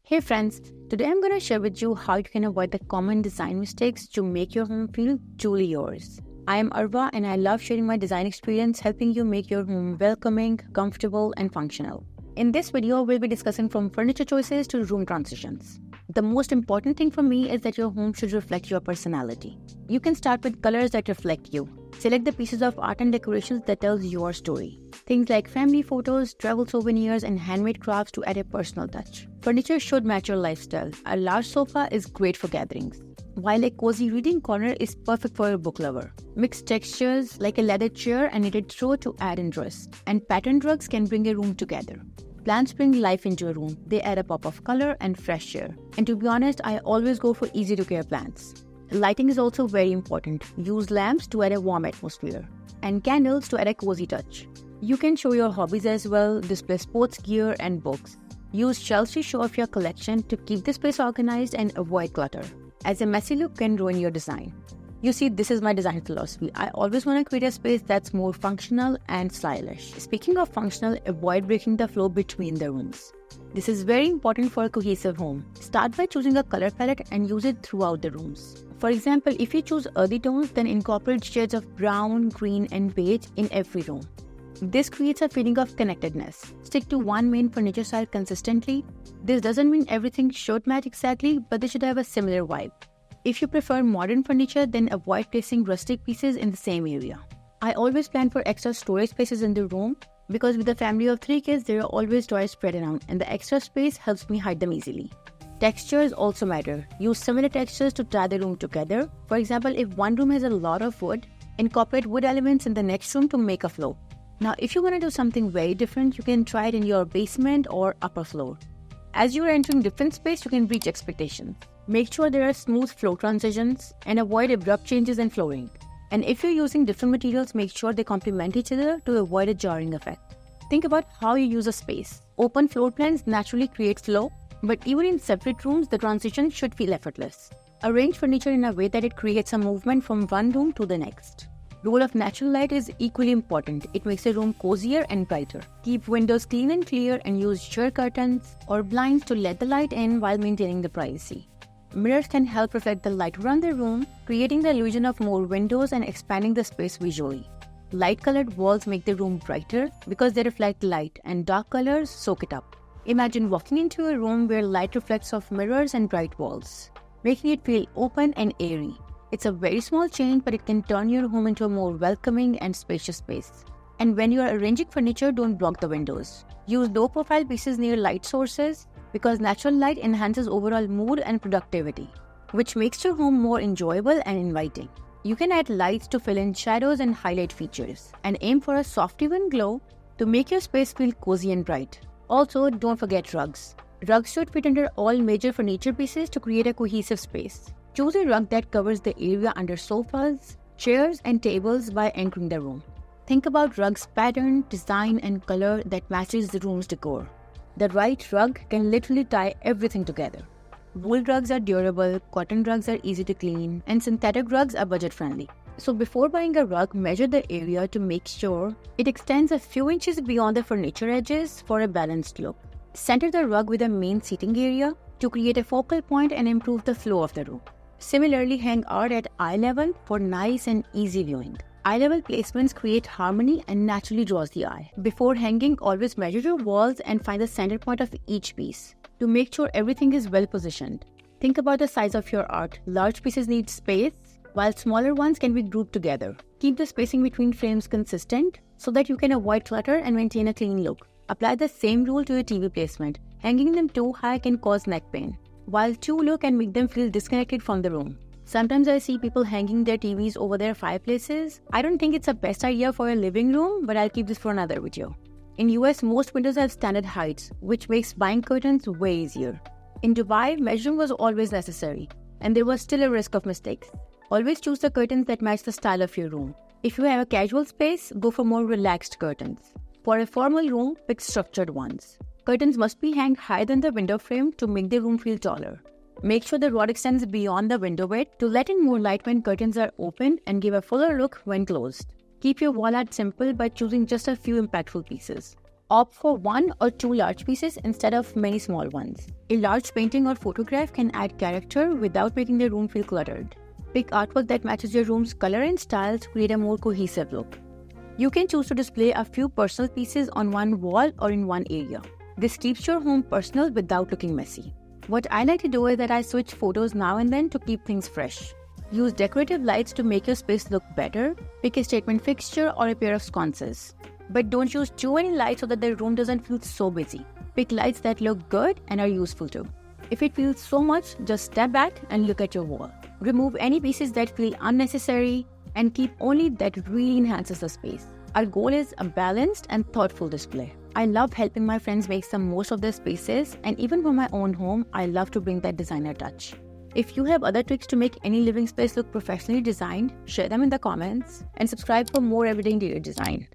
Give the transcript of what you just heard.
Hey friends, today I'm going to share with you how you can avoid the common design mistakes to make your home feel truly yours. I am Arva and I love sharing my design experience helping you make your home welcoming, comfortable and functional. In this video, we'll be discussing from furniture choices to room transitions. The most important thing for me is that your home should reflect your personality. You can start with colors that reflect you. Select the pieces of art and decorations that tells your story. Things like family photos, travel souvenirs, and handmade crafts to add a personal touch. Furniture should match your lifestyle. A large sofa is great for gatherings, while a cozy reading corner is perfect for a book lover. Mixed textures like a leather chair and knitted throw to add interest. And patterned rugs can bring a room together. Plants bring life into a room. They add a pop of color and fresh air. And to be honest, I always go for easy-to-care plants. Lighting is also very important. Use lamps to add a warm atmosphere and candles to add a cozy touch. You can show your hobbies as well, display sports gear and books. Use shelves to show off your collection to keep the space organized and avoid clutter, as a messy look can ruin your design. You see, this is my design philosophy. I always want to create a space that's more functional and stylish. Speaking of functional, avoid breaking the flow between the rooms. This is very important for a cohesive home. Start by choosing a color palette and use it throughout the rooms. For example, if you choose earthy tones, then incorporate shades of brown, green, and beige in every room. This creates a feeling of connectedness. Stick to one main furniture style consistently. This doesn't mean everything should match exactly, but they should have a similar vibe. If you prefer modern furniture, then avoid placing rustic pieces in the same area. I always plan for extra storage spaces in the room because with a family of 3 kids, there are always toys spread around and the extra space helps me hide them easily. Textures also matter. Use similar textures to tie the room together. For example, if one room has a lot of wood, incorporate wood elements in the next room to make a flow. Now, if you want to do something very different, you can try it in your basement or upper floor. As you are entering different space, you can reach expectations. Make sure there are smooth flow transitions and avoid abrupt changes in flooring. And if you're using different materials, make sure they complement each other to avoid a jarring effect. Think about how you use a space. Open floor plans naturally create flow, but even in separate rooms, the transition should feel effortless. Arrange furniture in a way that it creates a movement from one room to the next. Role of natural light is equally important. It makes a room cozier and brighter. Keep windows clean and clear and use sheer curtains or blinds to let the light in while maintaining the privacy. Mirrors can help reflect the light around the room, creating the illusion of more windows and expanding the space visually. Light-colored walls make the room brighter because they reflect light, and dark colors soak it up. Imagine walking into a room where light reflects off mirrors and bright walls, making it feel open and airy. It's a very small change, but it can turn your home into a more welcoming and spacious space. And when you are arranging furniture, don't block the windows. Use low-profile pieces near light sources because natural light enhances overall mood and productivity, which makes your home more enjoyable and inviting. You can add lights to fill in shadows and highlight features, and aim for a soft even glow to make your space feel cozy and bright. Also, don't forget rugs. Rugs should fit under all major furniture pieces to create a cohesive space. Choose a rug that covers the area under sofas, chairs, and tables by anchoring the room. Think about rugs' pattern, design, and color that matches the room's decor. The right rug can literally tie everything together. Wool rugs are durable, cotton rugs are easy to clean, and synthetic rugs are budget-friendly. So before buying a rug, measure the area to make sure it extends a few inches beyond the furniture edges for a balanced look. Center the rug with a main seating area to create a focal point and improve the flow of the room. Similarly, hang art at eye level for nice and easy viewing. Eye level placements create harmony and naturally draws the eye. Before hanging, always measure your walls and find the center point of each piece to make sure everything is well positioned. Think about the size of your art. Large pieces need space, while smaller ones can be grouped together. Keep the spacing between frames consistent so that you can avoid clutter and maintain a clean look. Apply the same rule to your TV placement. Hanging them too high can cause neck pain, while too low can make them feel disconnected from the room. Sometimes I see people hanging their TVs over their fireplaces. I don't think it's the best idea for a living room, but I'll keep this for another video. In US, most windows have standard heights, which makes buying curtains way easier. In Dubai, measuring was always necessary, and there was still a risk of mistakes. Always choose the curtains that match the style of your room. If you have a casual space, go for more relaxed curtains. For a formal room, pick structured ones. Curtains must be hanged higher than the window frame to make the room feel taller. Make sure the rod extends beyond the window weight to let in more light when curtains are open and give a fuller look when closed. Keep your wall art simple by choosing just a few impactful pieces. Opt for 1 or 2 large pieces instead of many small ones. A large painting or photograph can add character without making the room feel cluttered. Pick artwork that matches your room's color and style to create a more cohesive look. You can choose to display a few personal pieces on one wall or in one area. This keeps your home personal without looking messy. What I like to do is that I switch photos now and then to keep things fresh. Use decorative lights to make your space look better. Pick a statement fixture or a pair of sconces. But don't use too many lights so that the room doesn't feel so busy. Pick lights that look good and are useful too. If it feels so much, just step back and look at your wall. Remove any pieces that feel unnecessary and keep only that really enhances the space. Our goal is a balanced and thoughtful display. I love helping my friends make the most of their spaces, and even for my own home, I love to bring that designer touch. If you have other tricks to make any living space look professionally designed, share them in the comments and subscribe for more everyday interior design.